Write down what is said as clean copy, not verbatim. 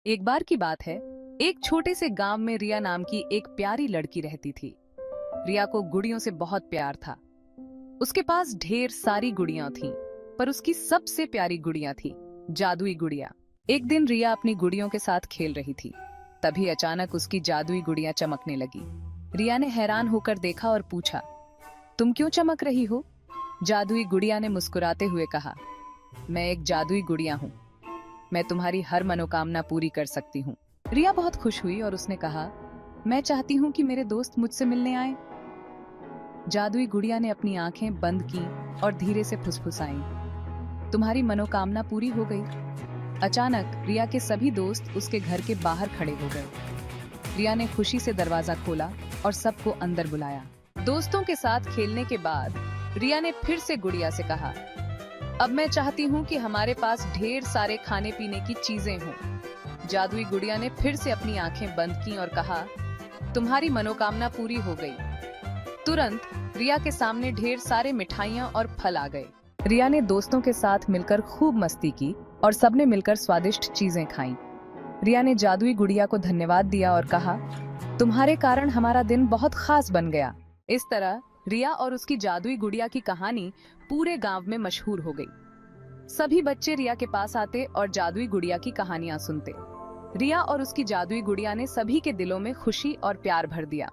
एक बार की बात है, एक छोटे से गांव में रिया नाम की एक प्यारी लड़की रहती थी। रिया को गुड़ियों से बहुत प्यार था। उसके पास ढेर सारी गुड़ियां थीं, पर उसकी सबसे प्यारी गुड़िया थी जादुई गुड़िया। एक दिन रिया अपनी गुड़ियों के साथ खेल रही थी। तभी अचानक उसकी जादुई गुड़िया चमकने लगी। रिया ने हैरान होकर देखा और पूछा, तुम क्यों चमक रही हो? जादुई गुड़िया ने मुस्कुराते हुए कहा, मैं एक जादुई गुड़िया हूँ, मैं तुम्हारी हर मनोकामना पूरी कर सकती हूँ। रिया बहुत खुश हुई और उसने कहा, मैं चाहती हूँ कि मेरे दोस्त मुझसे मिलने आए। जादुई गुड़िया ने अपनी आंखें बंद की और धीरे से फुसफुसाई, तुम्हारी मनोकामना पूरी हो गई। अचानक रिया के सभी दोस्त उसके घर के बाहर खड़े हो गए। रिया ने खुशी से दरवाजा खोला और सबको अंदर बुलाया। दोस्तों के साथ खेलने के बाद रिया ने फिर से गुड़िया से कहा, अब मैं चाहती हूँ कि हमारे पास ढेर सारे खाने पीने की चीजें हों। जादुई गुड़िया ने फिर से अपनी आंखें बंद की और कहा, तुम्हारी मनोकामना पूरी हो गई। तुरंत रिया के सामने ढेर सारे मिठाइयाँ और फल आ गए। रिया ने दोस्तों के साथ मिलकर खूब मस्ती की और सबने मिलकर स्वादिष्ट चीजें खाईं। रिया ने जादुई गुड़िया को धन्यवाद दिया और कहा, तुम्हारे कारण हमारा दिन बहुत खास बन गया। इस तरह रिया और उसकी जादुई गुड़िया की कहानी पूरे गांव में मशहूर हो गई। सभी बच्चे रिया के पास आते और जादुई गुड़िया की कहानियां सुनते। रिया और उसकी जादुई गुड़िया ने सभी के दिलों में खुशी और प्यार भर दिया।